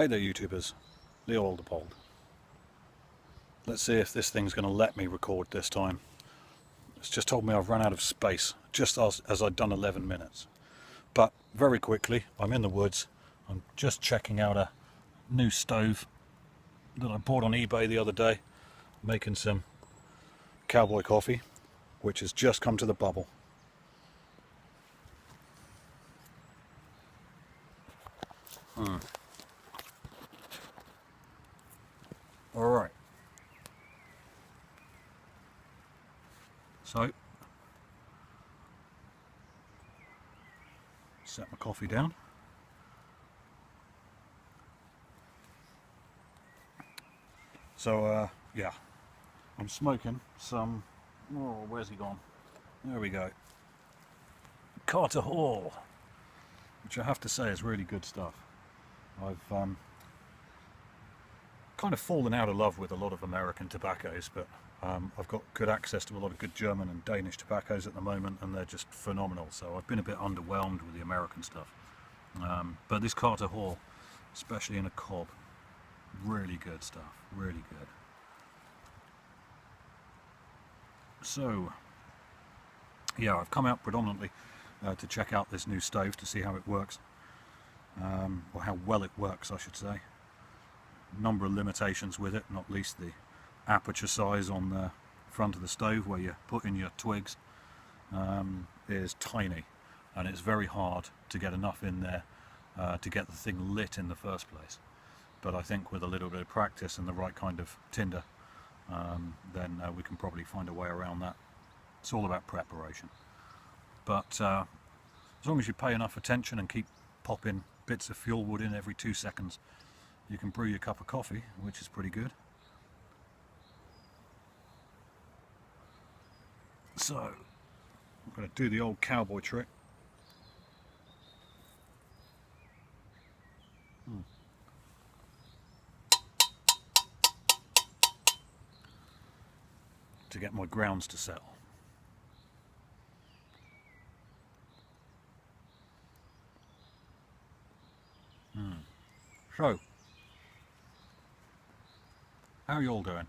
Hey there YouTubers, Leo Alderpold. Let's see if this thing's going to let me record this time. It's just told me I've run out of space, just as I'd done 11 minutes. But very quickly, I'm in the woods. I'm just checking out a new stove that I bought on eBay the other day, making some cowboy coffee, which has just come to the bubble. Alright. So, set my coffee down. So, yeah, I'm smoking some, oh, where's he gone? There we go. Carter Hall, which I have to say is really good stuff. I've kind of fallen out of love with a lot of American tobaccos, but I've got good access to a lot of good German and Danish tobaccos at the moment, and they're just phenomenal. So I've been a bit underwhelmed with the American stuff. But this Carter Hall, especially in a cob, really good stuff, really good. So, yeah, I've come out predominantly to check out this new stove to see how it works, or how well it works, I should say. A number of limitations with it, not least the aperture size on the front of the stove where you put in your twigs is tiny, and it's very hard to get enough in there to get the thing lit in the first place. But I think with a little bit of practice and the right kind of tinder, then we can probably find a way around that. It's all about preparation. But as long as you pay enough attention and keep popping bits of fuel wood in every 2 seconds, you can brew your cup of coffee, which is pretty good. So, I'm going to do the old cowboy trick. To get my grounds to settle. So, how are you all doing?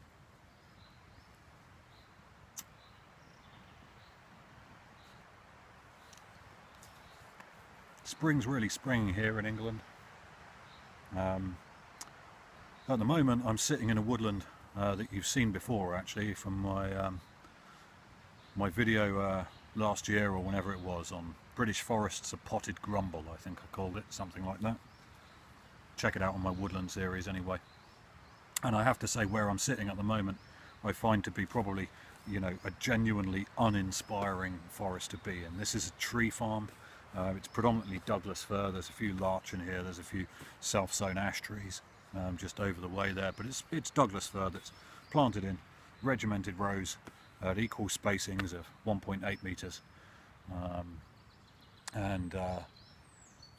Spring's really springing here in England. At the moment I'm sitting in a woodland that you've seen before, actually, from my video last year or whenever it was, on British Forests, a Potted Grumble, I think I called it, something like that. Check it out on my woodland series anyway. And I have to say, where I'm sitting at the moment I find to be probably, you know, a genuinely uninspiring forest to be in. This is a tree farm. It's predominantly Douglas fir. There's a few larch in here, there's a few self-sown ash trees just over the way there, but it's Douglas fir that's planted in regimented rows at equal spacings of 1.8 meters.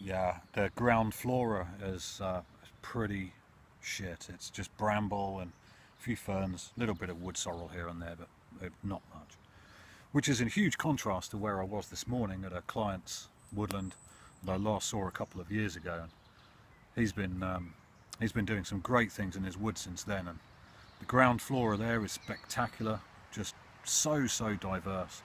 Yeah, the ground flora is pretty shit. It's just bramble and a few ferns, a little bit of wood sorrel here and there, but not much. Which is in huge contrast to where I was this morning at a client's woodland that I last saw a couple of years ago. And he's been doing some great things in his wood since then, and the ground flora there is spectacular, just so diverse.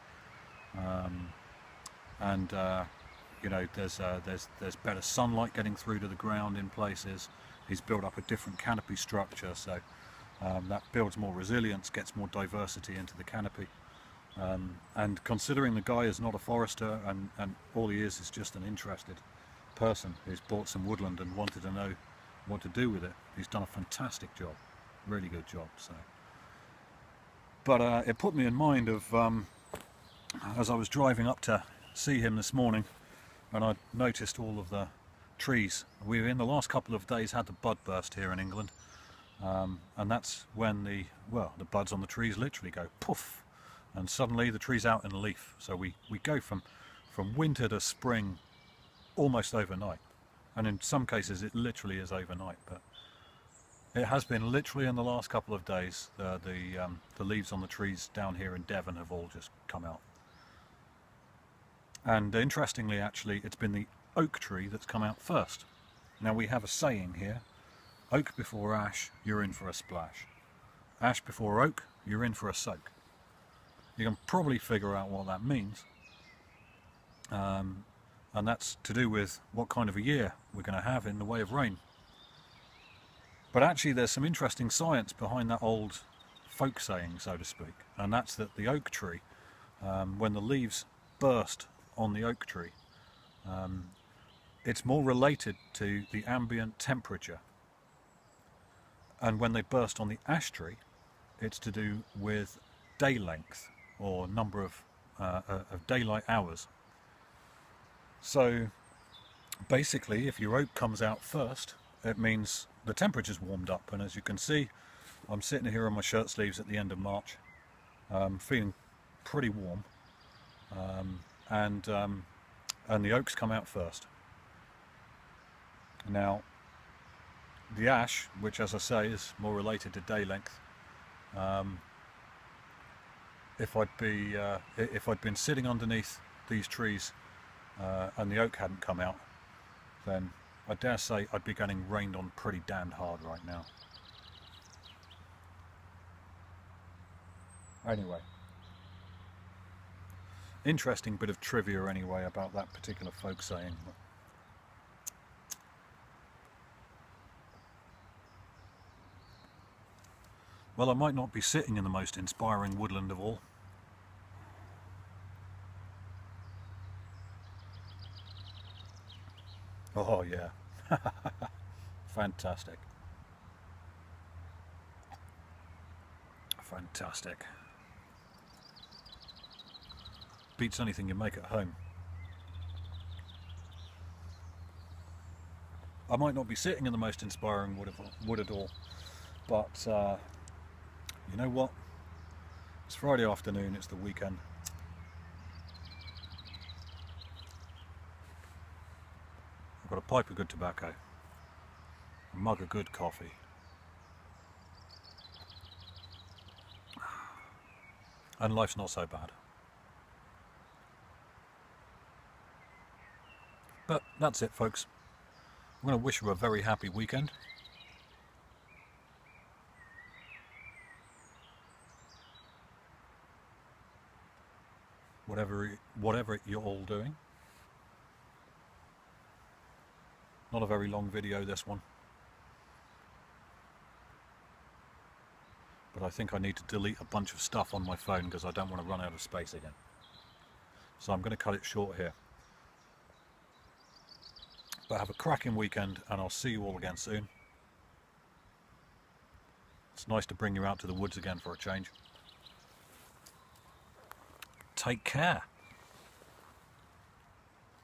You know, there's better sunlight getting through to the ground in places. He's built up a different canopy structure, so that builds more resilience, gets more diversity into the canopy. And considering the guy is not a forester and all he is just an interested person who's bought some woodland and wanted to know what to do with it, he's done a fantastic job, really good job. So, but it put me in mind of as I was driving up to see him this morning, and I noticed all of the trees. We've in the last couple of days had the bud burst here in England, and that's when the buds on the trees literally go poof, and suddenly the tree's out in leaf. So we go from winter to spring almost overnight, and in some cases it literally is overnight, but it has been literally in the last couple of days. The leaves on the trees down here in Devon have all just come out. And interestingly, actually, it's been the oak tree that's come out first. Now, we have a saying here Oak before ash, you're in for a splash. Ash before oak, you're in for a soak. You can probably figure out what that means. And that's to do with what kind of a year we're going to have in the way of rain. But actually there's some interesting science behind that old folk saying, so to speak, and that's that the oak tree, when the leaves burst on the oak tree, it's more related to the ambient temperature, and when they burst on the ash tree, it's to do with day length or number of daylight hours. So basically, if your oak comes out first, it means the temperature's warmed up, and as you can see, I'm sitting here on my shirt sleeves at the end of March, feeling pretty warm, and the oaks come out first. Now, the ash, which as I say is more related to day length, if I'd been sitting underneath these trees and the oak hadn't come out, then I dare say I'd be getting rained on pretty damned hard right now. Anyway, interesting bit of trivia anyway about that particular folk saying. Well, I might not be sitting in the most inspiring woodland of all. Oh yeah, fantastic. Fantastic. Beats anything you make at home. I might not be sitting in the most inspiring wood at all, but you know what? It's Friday afternoon, it's the weekend. I've got a pipe of good tobacco, a mug of good coffee, and life's not so bad. But that's it, folks. I'm going to wish you a very happy weekend. Whatever you're all doing. Not a very long video, this one. But I think I need to delete a bunch of stuff on my phone because I don't want to run out of space again. So I'm going to cut it short here. But have a cracking weekend, and I'll see you all again soon. It's nice to bring you out to the woods again for a change. Take care.